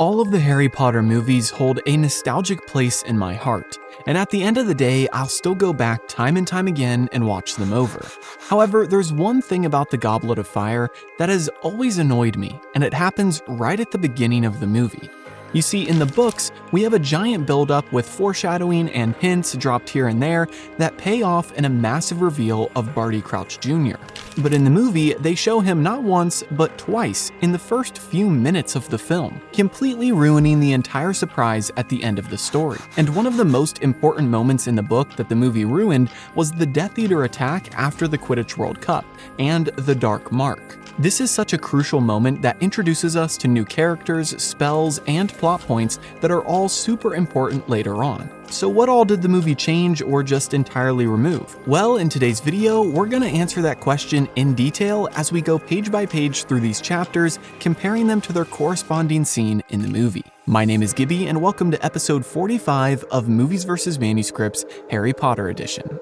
All of the Harry Potter movies hold a nostalgic place in my heart, and at the end of the day, I'll still go back time and time again and watch them over. However, there's one thing about the Goblet of Fire that has always annoyed me, and it happens right at the beginning of the movie. You see, in the books, we have a giant buildup with foreshadowing and hints dropped here and there that pay off in a massive reveal of Barty Crouch Jr. But in the movie, they show him not once, but twice in the first few minutes of the film, completely ruining the entire surprise at the end of the story. And one of the most important moments in the book that the movie ruined was the Death Eater attack after the Quidditch World Cup and the Dark Mark. This is such a crucial moment that introduces us to new characters, spells, and plot points that are all super important later on. So what all did the movie change or just entirely remove? Well, in today's video, we're going to answer that question in detail as we go page by page through these chapters, comparing them to their corresponding scene in the movie. My name is Gibby, and welcome to episode 45 of Movies vs. Manuscripts Harry Potter Edition.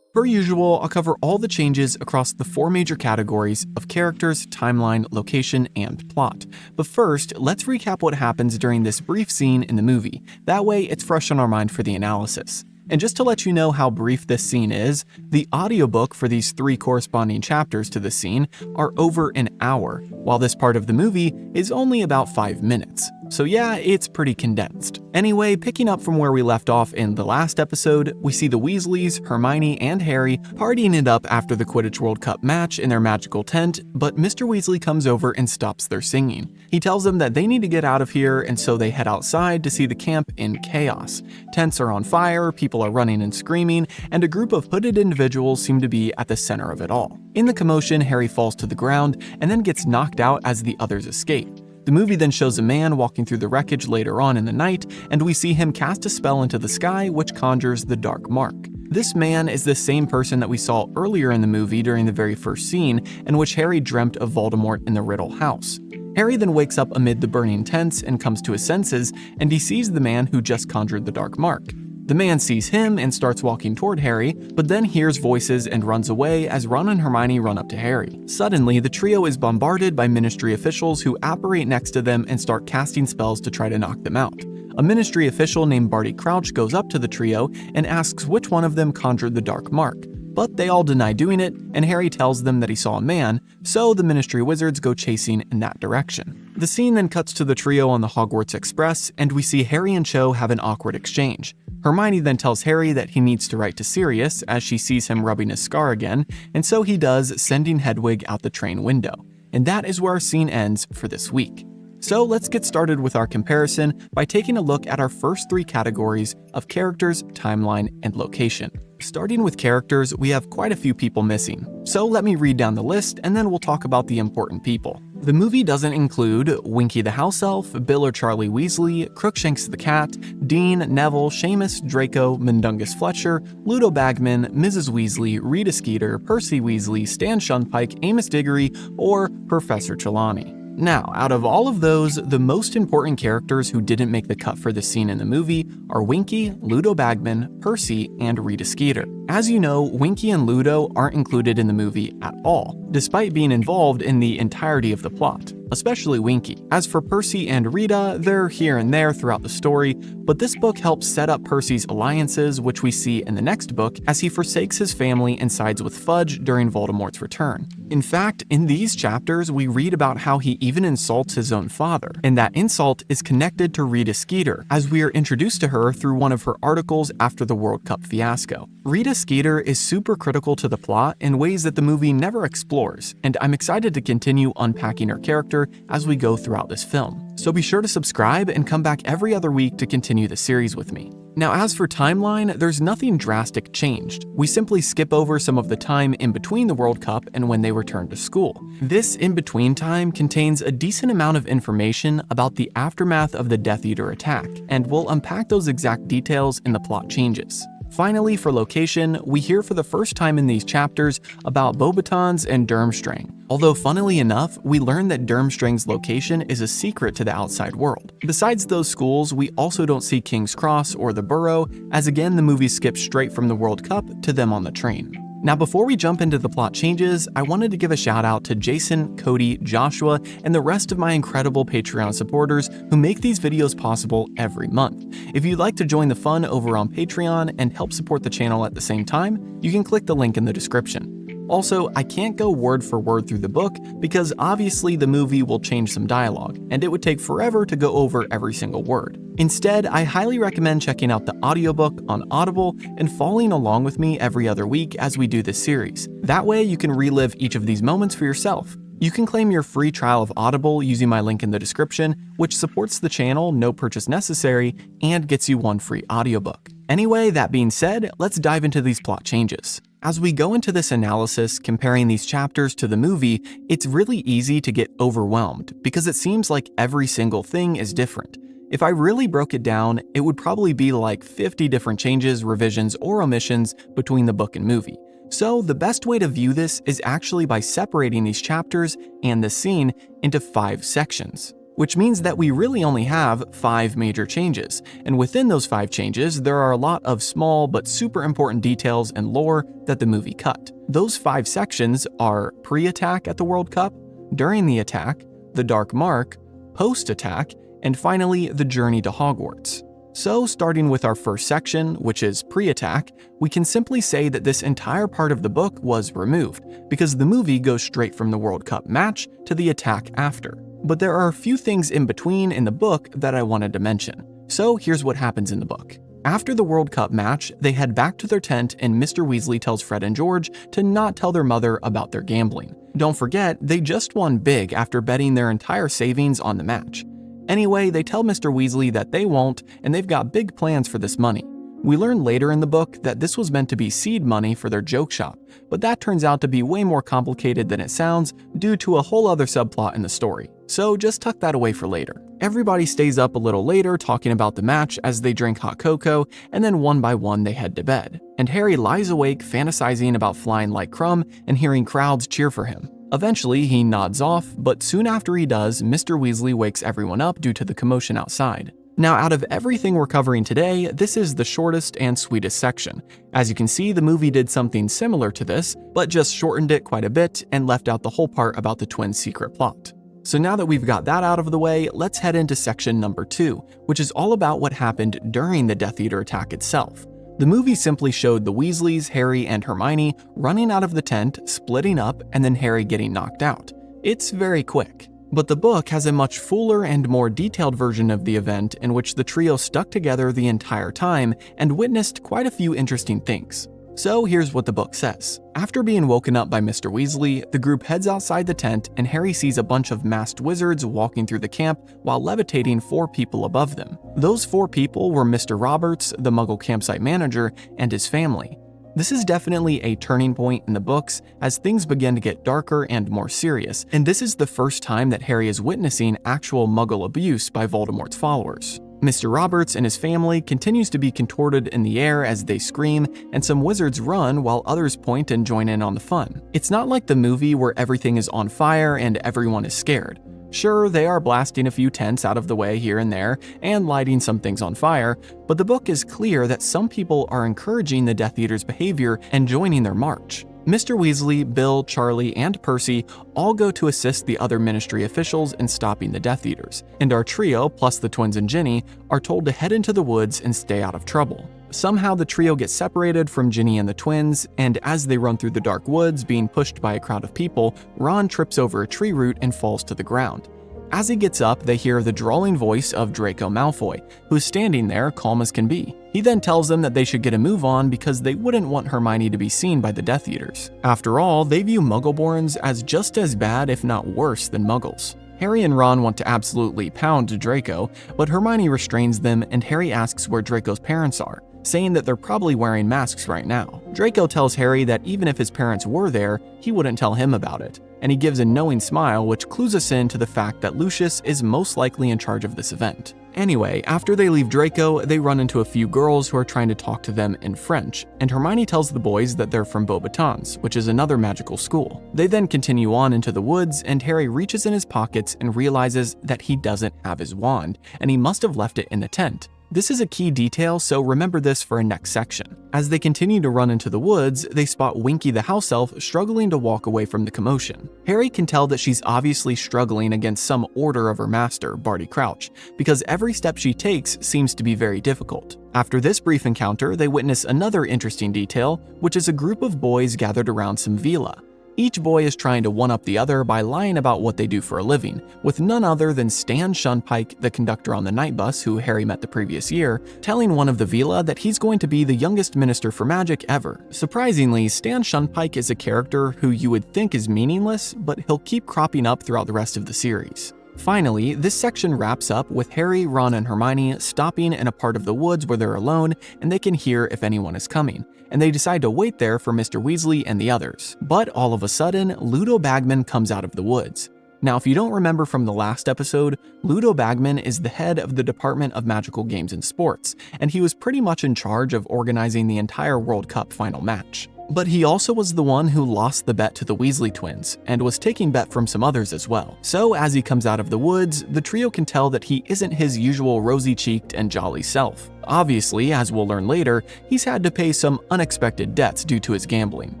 Per usual, I'll cover all the changes across the four major categories of characters, timeline, location, and plot. But first, let's recap what happens during this brief scene in the movie. That way, it's fresh on our mind for the analysis. And just to let you know how brief this scene is, the audiobook for these three corresponding chapters to the scene are over an hour, while this part of the movie is only about 5 minutes. So yeah, it's pretty condensed. Anyway, picking up from where we left off in the last episode, we see the Weasleys, Hermione, and Harry partying it up after the Quidditch World Cup match in their magical tent, but Mr. Weasley comes over and stops their singing. He tells them that they need to get out of here, and so they head outside to see the camp in chaos. Tents are on fire, people are running and screaming, and a group of hooded individuals seem to be at the center of it all. In the commotion, Harry falls to the ground and then gets knocked out as the others escape. The movie then shows a man walking through the wreckage later on in the night, and we see him cast a spell into the sky which conjures the Dark Mark. This man is the same person that we saw earlier in the movie during the very first scene, in which Harry dreamt of Voldemort in the Riddle house. Harry then wakes up amid the burning tents and comes to his senses, and he sees the man who just conjured the Dark Mark. The man sees him and starts walking toward Harry, but then hears voices and runs away as Ron and Hermione run up to Harry. Suddenly, the trio is bombarded by Ministry officials who apparate next to them and start casting spells to try to knock them out. A Ministry official named Barty Crouch goes up to the trio and asks which one of them conjured the Dark Mark. But they all deny doing it, and Harry tells them that he saw a man, so the Ministry wizards go chasing in that direction. The scene then cuts to the trio on the Hogwarts Express, and we see Harry and Cho have an awkward exchange. Hermione then tells Harry that he needs to write to Sirius as she sees him rubbing his scar again, and so he does, sending Hedwig out the train window. And that is where our scene ends for this week. So let's get started with our comparison by taking a look at our first three categories of characters, timeline, and location. Starting with characters, we have quite a few people missing. So let me read down the list and then we'll talk about the important people. The movie doesn't include Winky the House Elf, Bill or Charlie Weasley, Crookshanks the Cat, Dean, Neville, Seamus, Draco, Mundungus Fletcher, Ludo Bagman, Mrs. Weasley, Rita Skeeter, Percy Weasley, Stan Shunpike, Amos Diggory, or Professor Trelawney. Now, out of all of those, the most important characters who didn't make the cut for this scene in the movie are Winky, Ludo Bagman, Percy, and Rita Skeeter. As you know, Winky and Ludo aren't included in the movie at all, despite being involved in the entirety of the plot, especially Winky. As for Percy and Rita, they're here and there throughout the story, but this book helps set up Percy's alliances, which we see in the next book as he forsakes his family and sides with Fudge during Voldemort's return. In fact, in these chapters, we read about how he even insults his own father, and that insult is connected to Rita Skeeter, as we are introduced to her through one of her articles after the World Cup fiasco. Rita Skeeter is super critical to the plot in ways that the movie never explores, and I'm excited to continue unpacking her character as we go throughout this film. So be sure to subscribe and come back every other week to continue the series with me. Now, as for timeline, there's nothing drastic changed. We simply skip over some of the time in between the World Cup and when they returned to school. This in-between time contains a decent amount of information about the aftermath of the Death Eater attack, and we'll unpack those exact details in the plot changes. Finally, for location, we hear for the first time in these chapters about Beauxbatons and Durmstrang. Although funnily enough, we learn that Durmstrang's location is a secret to the outside world. Besides those schools, we also don't see King's Cross or the Burrow, as again the movie skips straight from the World Cup to them on the train. Now, before we jump into the plot changes, I wanted to give a shout out to Jason, Cody, Joshua, and the rest of my incredible Patreon supporters who make these videos possible every month. If you'd like to join the fun over on Patreon and help support the channel at the same time, you can click the link in the description. Also, I can't go word for word through the book because obviously the movie will change some dialogue, and it would take forever to go over every single word. Instead, I highly recommend checking out the audiobook on Audible and following along with me every other week as we do this series. That way, you can relive each of these moments for yourself. You can claim your free trial of Audible using my link in the description, which supports the channel, no purchase necessary, and gets you one free audiobook. Anyway, that being said, let's dive into these plot changes. As we go into this analysis, comparing these chapters to the movie, it's really easy to get overwhelmed because it seems like every single thing is different. If I really broke it down, it would probably be like 50 different changes, revisions, or omissions between the book and movie. So the best way to view this is actually by separating these chapters and the scene into 5 sections, which means that we really only have 5 major changes, and within those 5 changes, there are a lot of small but super important details and lore that the movie cut. Those 5 sections are pre-attack at the World Cup, during the attack, the Dark Mark, post-attack, and finally the journey to Hogwarts. So starting with our first section, which is pre-attack, we can simply say that this entire part of the book was removed, because the movie goes straight from the World Cup match to the attack after. But there are a few things in between in the book that I wanted to mention. So here's what happens in the book. After the World Cup match, they head back to their tent and Mr. Weasley tells Fred and George to not tell their mother about their gambling. Don't forget, they just won big after betting their entire savings on the match. Anyway, they tell Mr. Weasley that they won't, and they've got big plans for this money. We learn later in the book that this was meant to be seed money for their joke shop, but that turns out to be way more complicated than it sounds due to a whole other subplot in the story. So just tuck that away for later. Everybody stays up a little later talking about the match as they drink hot cocoa, and then one by one they head to bed. And Harry lies awake fantasizing about flying like Crumb and hearing crowds cheer for him. Eventually, he nods off, but soon after he does, Mr. Weasley wakes everyone up due to the commotion outside. Now, out of everything we're covering today, this is the shortest and sweetest section. As you can see, the movie did something similar to this, but just shortened it quite a bit and left out the whole part about the twins' secret plot. So now that we've got that out of the way, let's head into section number 2, which is all about what happened during the Death Eater attack itself. The movie simply showed the Weasleys, Harry, and Hermione running out of the tent, splitting up, and then Harry getting knocked out. It's very quick. But the book has a much fuller and more detailed version of the event in which the trio stuck together the entire time and witnessed quite a few interesting things. So here's what the book says. After being woken up by Mr. Weasley, the group heads outside the tent and Harry sees a bunch of masked wizards walking through the camp while levitating 4 people above them. Those 4 people were Mr. Roberts, the Muggle campsite manager, and his family. This is definitely a turning point in the books as things begin to get darker and more serious, and this is the first time that Harry is witnessing actual Muggle abuse by Voldemort's followers. Mr. Roberts and his family continues to be contorted in the air as they scream, and some wizards run while others point and join in on the fun. It's not like the movie where everything is on fire and everyone is scared. Sure, they are blasting a few tents out of the way here and there and lighting some things on fire, but the book is clear that some people are encouraging the Death Eaters' behavior and joining their march. Mr. Weasley, Bill, Charlie, and Percy all go to assist the other Ministry officials in stopping the Death Eaters, and our trio, plus the twins and Ginny, are told to head into the woods and stay out of trouble. Somehow the trio gets separated from Ginny and the twins, and as they run through the dark woods being pushed by a crowd of people, Ron trips over a tree root and falls to the ground. As he gets up, they hear the drawling voice of Draco Malfoy, who's standing there calm as can be. He then tells them that they should get a move on because they wouldn't want Hermione to be seen by the Death Eaters. After all, they view Muggleborns as just as bad if not worse than Muggles. Harry and Ron want to absolutely pound Draco, but Hermione restrains them and Harry asks where Draco's parents are, saying that they're probably wearing masks right now. Draco tells Harry that even if his parents were there, he wouldn't tell him about it, and he gives a knowing smile which clues us in to the fact that Lucius is most likely in charge of this event. Anyway, after they leave Draco, they run into a few girls who are trying to talk to them in French, and Hermione tells the boys that they're from Beauxbatons, which is another magical school. They then continue on into the woods, and Harry reaches in his pockets and realizes that he doesn't have his wand, and he must have left it in the tent. This is a key detail, so remember this for a next section. As they continue to run into the woods, they spot Winky the house elf struggling to walk away from the commotion. Harry can tell that she's obviously struggling against some order of her master, Barty Crouch, because every step she takes seems to be very difficult. After this brief encounter, they witness another interesting detail, which is a group of boys gathered around some villa. Each boy is trying to one-up the other by lying about what they do for a living, with none other than Stan Shunpike, the conductor on the night bus who Harry met the previous year, telling one of the villa that he's going to be the youngest minister for magic ever. Surprisingly, Stan Shunpike is a character who you would think is meaningless, but he'll keep cropping up throughout the rest of the series. Finally, this section wraps up with Harry, Ron, and Hermione stopping in a part of the woods where they're alone and they can hear if anyone is coming, and they decide to wait there for Mr. Weasley and the others. But all of a sudden, Ludo Bagman comes out of the woods. Now, if you don't remember from the last episode, Ludo Bagman is the head of the Department of Magical Games and Sports, and he was pretty much in charge of organizing the entire World Cup final match. But he also was the one who lost the bet to the Weasley twins, and was taking bet from some others as well. So as he comes out of the woods, the trio can tell that he isn't his usual rosy-cheeked and jolly self. Obviously, as we'll learn later, he's had to pay some unexpected debts due to his gambling.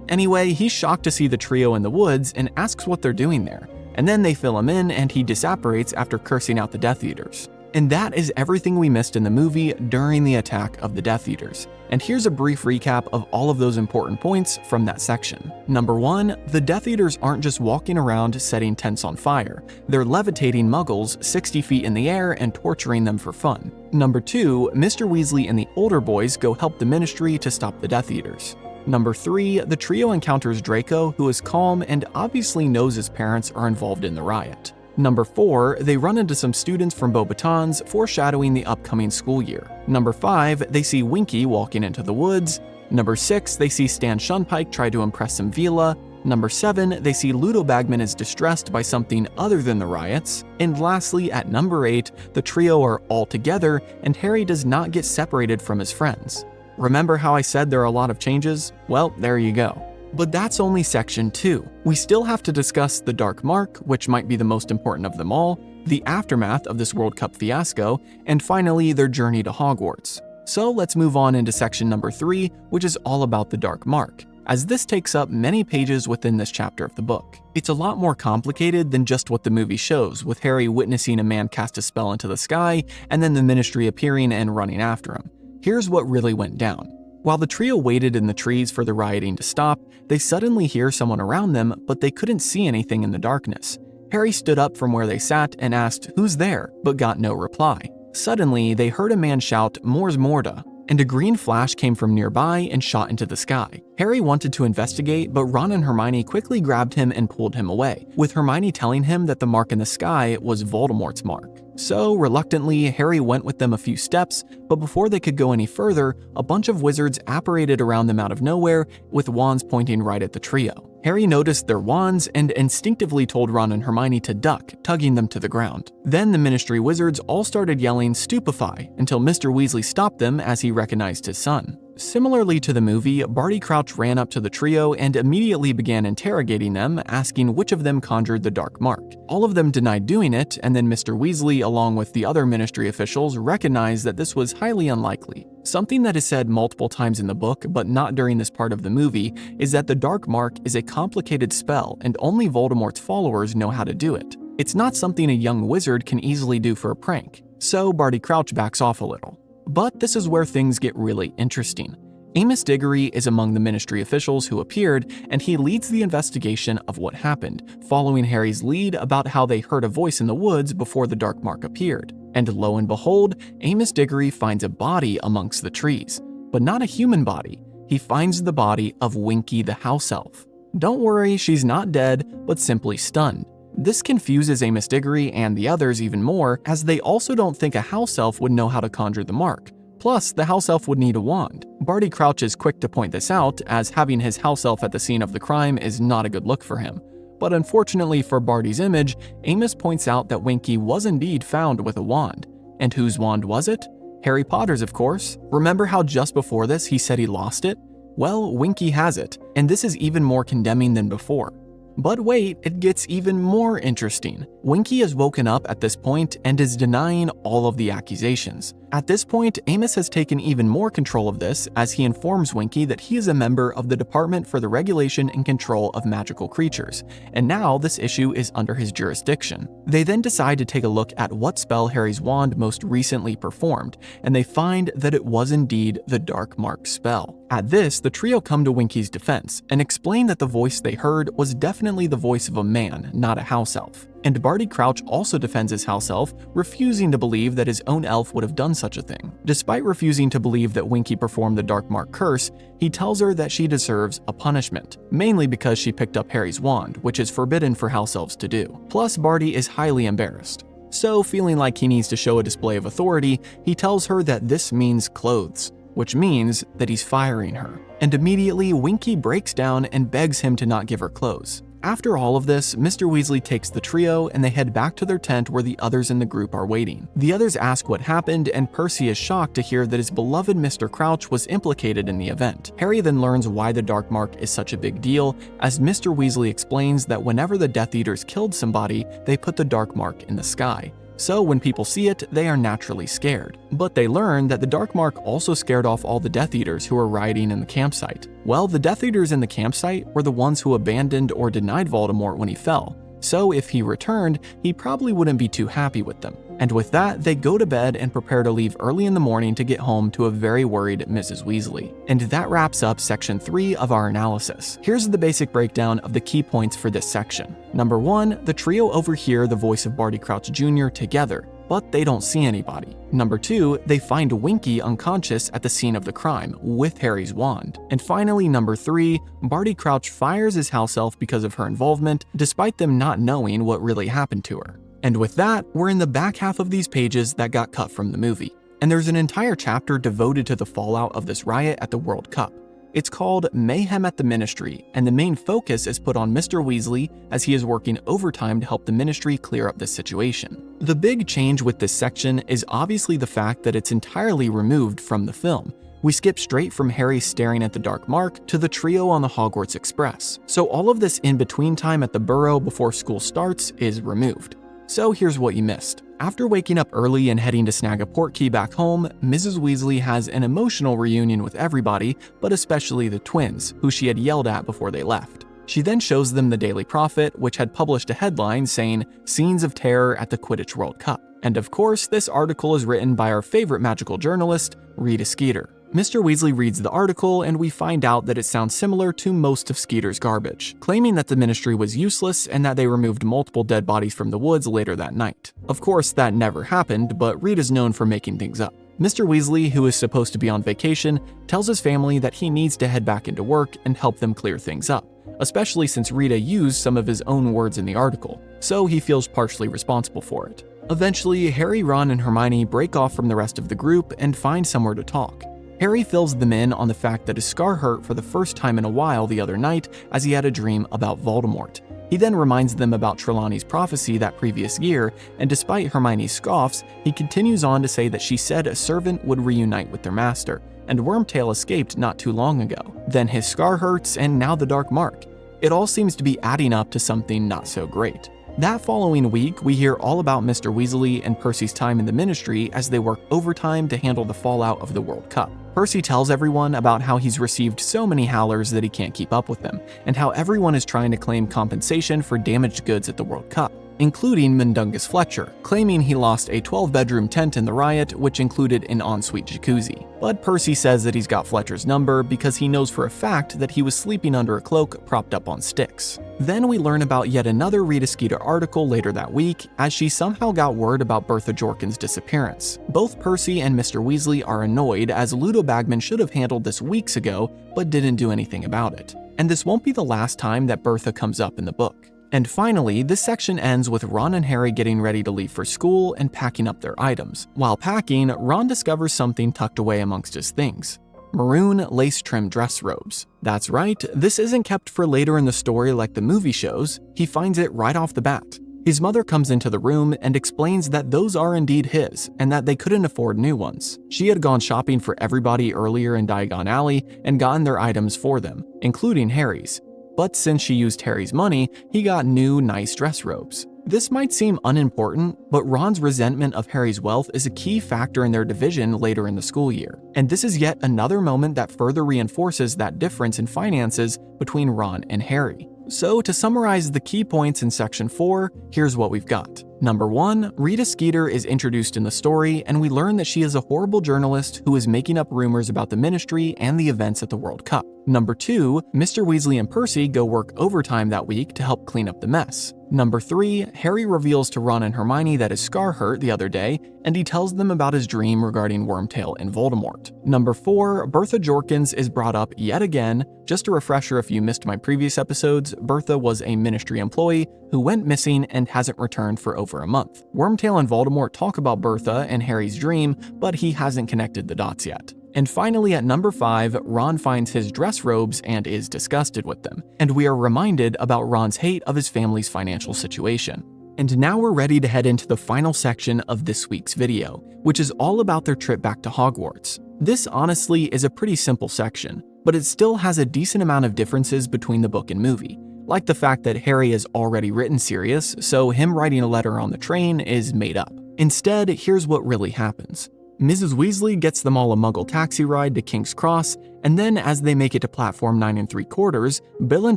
Anyway, he's shocked to see the trio in the woods and asks what they're doing there. And then they fill him in and he disapparates after cursing out the Death Eaters. And that is everything we missed in the movie during the attack of the Death Eaters. And here's a brief recap of all of those important points from that section. Number 1, the Death Eaters aren't just walking around setting tents on fire. They're levitating muggles 60 feet in the air and torturing them for fun. Number 2, Mr. Weasley and the older boys go help the Ministry to stop the Death Eaters. Number 3, the trio encounters Draco, who is calm and obviously knows his parents are involved in the riot. Number 4, they run into some students from Beauxbatons, foreshadowing the upcoming school year. Number 5, they see Winky walking into the woods. Number 6, they see Stan Shunpike try to impress some villa. Number 7, they see Ludo Bagman is distressed by something other than the riots. And lastly, at number 8, the trio are all together and Harry does not get separated from his friends. Remember how I said there are a lot of changes? Well, there you go. But that's only section 2. We still have to discuss the Dark Mark, which might be the most important of them all, the aftermath of this World Cup fiasco, and finally their journey to Hogwarts. So let's move on into section number 3, which is all about the Dark Mark, as this takes up many pages within this chapter of the book. It's a lot more complicated than just what the movie shows, with Harry witnessing a man cast a spell into the sky and then the Ministry appearing and running after him. Here's what really went down. While the trio waited in the trees for the rioting to stop, they suddenly hear someone around them, but they couldn't see anything in the darkness. Harry stood up from where they sat and asked, "Who's there?" but got no reply. Suddenly, they heard a man shout, "Mors Morda," and a green flash came from nearby and shot into the sky. Harry wanted to investigate, but Ron and Hermione quickly grabbed him and pulled him away, with Hermione telling him that the mark in the sky was Voldemort's mark. So, reluctantly, Harry went with them a few steps, but before they could go any further, a bunch of wizards apparated around them out of nowhere, with wands pointing right at the trio. Harry noticed their wands and instinctively told Ron and Hermione to duck, tugging them to the ground. Then the Ministry wizards all started yelling "Stupefy" until Mr. Weasley stopped them as he recognized his son. Similarly to the movie, Barty Crouch ran up to the trio and immediately began interrogating them, asking which of them conjured the Dark Mark. All of them denied doing it, and then Mr. Weasley, along with the other Ministry officials, recognized that this was highly unlikely. Something that is said multiple times in the book, but not during this part of the movie, is that the Dark Mark is a complicated spell and only Voldemort's followers know how to do it. It's not something a young wizard can easily do for a prank, so Barty Crouch backs off a little. But this is where things get really interesting. Amos Diggory is among the Ministry officials who appeared, and he leads the investigation of what happened, following Harry's lead about how they heard a voice in the woods before the Dark Mark appeared. And lo and behold, Amos Diggory finds a body amongst the trees. But not a human body. He finds the body of Winky the house elf. Don't worry, she's not dead, but simply stunned. This confuses Amos Diggory and the others even more, as they also don't think a house elf would know how to conjure the mark. Plus, the house elf would need a wand. Barty Crouch is quick to point this out, as having his house elf at the scene of the crime is not a good look for him. But unfortunately for Barty's image, Amos points out that Winky was indeed found with a wand. And whose wand was it? Harry Potter's, of course. Remember how just before this he said he lost it? Well, Winky has it, and this is even more condemning than before. But wait, it gets even more interesting. Winky is woken up at this point and is denying all of the accusations. At this point, Amos has taken even more control of this as he informs Winky that he is a member of the Department for the Regulation and Control of Magical Creatures, and now this issue is under his jurisdiction. They then decide to take a look at what spell Harry's wand most recently performed, and they find that it was indeed the Dark Mark spell. At this, the trio come to Winky's defense and explain that the voice they heard was definitely the voice of a man, not a house elf. And Barty Crouch also defends his house elf, refusing to believe that his own elf would have done such a thing. Despite refusing to believe that Winky performed the Dark Mark curse, he tells her that she deserves a punishment, mainly because she picked up Harry's wand, which is forbidden for house elves to do. Plus, Barty is highly embarrassed. So, feeling like he needs to show a display of authority, he tells her that this means clothes, which means that he's firing her. And immediately, Winky breaks down and begs him to not give her clothes. After all of this, Mr. Weasley takes the trio and they head back to their tent where the others in the group are waiting. The others ask what happened, and Percy is shocked to hear that his beloved Mr. Crouch was implicated in the event. Harry then learns why the Dark Mark is such a big deal, as Mr. Weasley explains that whenever the Death Eaters killed somebody, they put the Dark Mark in the sky. So when people see it, they are naturally scared. But they learn that the Dark Mark also scared off all the Death Eaters who were rioting in the campsite. Well, the Death Eaters in the campsite were the ones who abandoned or denied Voldemort when he fell. So if he returned, he probably wouldn't be too happy with them. And with that, they go to bed and prepare to leave early in the morning to get home to a very worried Mrs. Weasley. And that wraps up section 3 of our analysis. Here's the basic breakdown of the key points for this section. Number 1, the trio overhear the voice of Barty Crouch Jr. together, but they don't see anybody. Number 2, they find Winky unconscious at the scene of the crime with Harry's wand. And finally, number 3, Barty Crouch fires his house elf because of her involvement, despite them not knowing what really happened to her. And with that, we're in the back half of these pages that got cut from the movie. And there's an entire chapter devoted to the fallout of this riot at the World Cup. It's called Mayhem at the Ministry, and the main focus is put on Mr. Weasley as he is working overtime to help the Ministry clear up this situation. The big change with this section is obviously the fact that it's entirely removed from the film. We skip straight from Harry staring at the Dark Mark to the trio on the Hogwarts Express. So all of this in-between time at the Burrow before school starts is removed. So here's what you missed. After waking up early and heading to snag a portkey back home, Mrs. Weasley has an emotional reunion with everybody, but especially the twins, who she had yelled at before they left. She then shows them the Daily Prophet, which had published a headline saying, "Scenes of Terror at the Quidditch World Cup." And of course, this article is written by our favorite magical journalist, Rita Skeeter. Mr. Weasley reads the article, and we find out that it sounds similar to most of Skeeter's garbage, claiming that the Ministry was useless and that they removed multiple dead bodies from the woods later that night. Of course, that never happened, but Rita's known for making things up. Mr. Weasley, who is supposed to be on vacation, tells his family that he needs to head back into work and help them clear things up, especially since Rita used some of his own words in the article, so he feels partially responsible for it. Eventually, Harry, Ron, and Hermione break off from the rest of the group and find somewhere to talk. Harry fills them in on the fact that his scar hurt for the first time in a while the other night as he had a dream about Voldemort. He then reminds them about Trelawney's prophecy that previous year, and despite Hermione's scoffs, he continues on to say that she said a servant would reunite with their master, and Wormtail escaped not too long ago. Then his scar hurts, and now the Dark Mark. It all seems to be adding up to something not so great. That following week, we hear all about Mr. Weasley and Percy's time in the Ministry as they work overtime to handle the fallout of the World Cup. Percy tells everyone about how he's received so many howlers that he can't keep up with them, and how everyone is trying to claim compensation for damaged goods at the World Cup, including Mundungus Fletcher, claiming he lost a 12-bedroom tent in the riot, which included an ensuite jacuzzi. But Percy says that he's got Fletcher's number because he knows for a fact that he was sleeping under a cloak propped up on sticks. Then we learn about yet another Rita Skeeter article later that week, as she somehow got word about Bertha Jorkin's disappearance. Both Percy and Mr. Weasley are annoyed, as Ludo Bagman should have handled this weeks ago, but didn't do anything about it. And this won't be the last time that Bertha comes up in the book. And finally, this section ends with Ron and Harry getting ready to leave for school and packing up their items. While packing, Ron discovers something tucked away amongst his things: maroon lace-trimmed dress robes. That's right, this isn't kept for later in the story like the movie shows. He finds it right off the bat. His mother comes into the room and explains that those are indeed his, and that they couldn't afford new ones. She had gone shopping for everybody earlier in Diagon Alley and gotten their items for them, including Harry's. but since she used Harry's money, he got new, nice dress robes. This might seem unimportant, but Ron's resentment of Harry's wealth is a key factor in their division later in the school year. And this is yet another moment that further reinforces that difference in finances between Ron and Harry. So to summarize the key points in Section 4, here's what we've got. Number 1, Rita Skeeter is introduced in the story, and we learn that she is a horrible journalist who is making up rumors about the Ministry and the events at the World Cup. Number 2, Mr. Weasley and Percy go work overtime that week to help clean up the mess. Number 3, Harry reveals to Ron and Hermione that his scar hurt the other day, and he tells them about his dream regarding Wormtail and Voldemort. Number 4, Bertha Jorkins is brought up yet again. Just a refresher if you missed my previous episodes, Bertha was a Ministry employee who went missing and hasn't returned for over a month. Wormtail and Voldemort talk about Bertha and Harry's dream, but he hasn't connected the dots yet. And finally, at number 5, Ron finds his dress robes and is disgusted with them, and we are reminded about Ron's hate of his family's financial situation. And now we're ready to head into the final section of this week's video, which is all about their trip back to Hogwarts. This honestly is a pretty simple section, but it still has a decent amount of differences between the book and movie, like the fact that Harry is already written Sirius, so him writing a letter on the train is made up. Instead, here's what really happens. Mrs. Weasley gets them all a Muggle taxi ride to King's Cross, and then as they make it to platform 9 3/4, Bill and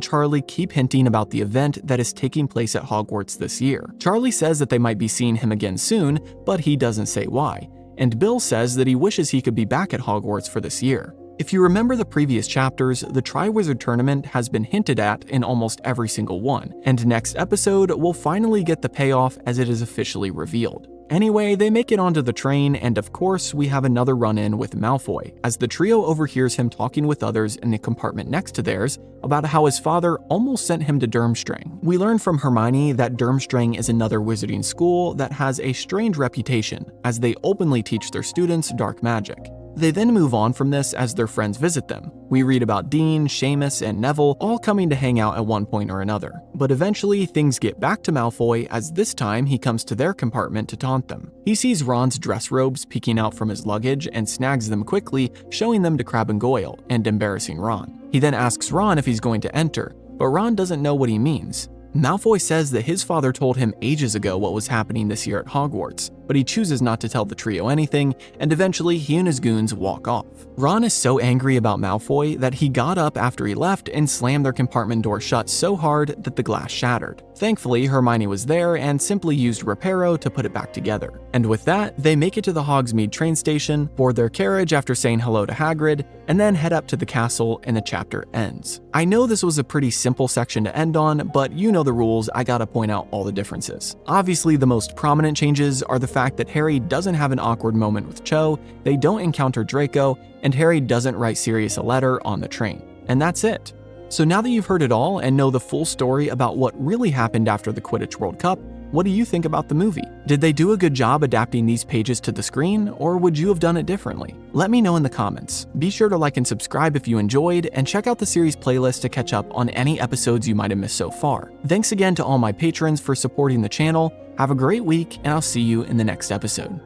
Charlie keep hinting about the event that is taking place at Hogwarts this year. Charlie says that they might be seeing him again soon, but he doesn't say why, and Bill says that he wishes he could be back at Hogwarts for this year. If you remember the previous chapters, the Triwizard Tournament has been hinted at in almost every single one, and next episode we'll finally get the payoff as it is officially revealed. Anyway, they make it onto the train, and of course, we have another run-in with Malfoy, as the trio overhears him talking with others in the compartment next to theirs about how his father almost sent him to Durmstrang. We learn from Hermione that Durmstrang is another wizarding school that has a strange reputation, as they openly teach their students dark magic. They then move on from this as their friends visit them. We read about Dean, Seamus, and Neville all coming to hang out at one point or another. But eventually, things get back to Malfoy as this time he comes to their compartment to taunt them. He sees Ron's dress robes peeking out from his luggage and snags them quickly, showing them to Crabbe and Goyle and embarrassing Ron. He then asks Ron if he's going to enter, but Ron doesn't know what he means. Malfoy says that his father told him ages ago what was happening this year at Hogwarts, but he chooses not to tell the trio anything, and eventually he and his goons walk off. Ron is so angry about Malfoy that he got up after he left and slammed their compartment door shut so hard that the glass shattered. Thankfully, Hermione was there and simply used Reparo to put it back together. And with that, they make it to the Hogsmeade train station, board their carriage after saying hello to Hagrid, and then head up to the castle and the chapter ends. I know this was a pretty simple section to end on, but you know the rules, I gotta point out all the differences. Obviously, the most prominent changes are the fact that Harry doesn't have an awkward moment with Cho, they don't encounter Draco, and Harry doesn't write Sirius a letter on the train. And that's it. So now that you've heard it all and know the full story about what really happened after the Quidditch World Cup, what do you think about the movie? Did they do a good job adapting these pages to the screen, or would you have done it differently? Let me know in the comments. Be sure to like and subscribe if you enjoyed, and check out the series playlist to catch up on any episodes you might have missed so far. Thanks again to all my patrons for supporting the channel. Have a great week, and I'll see you in the next episode.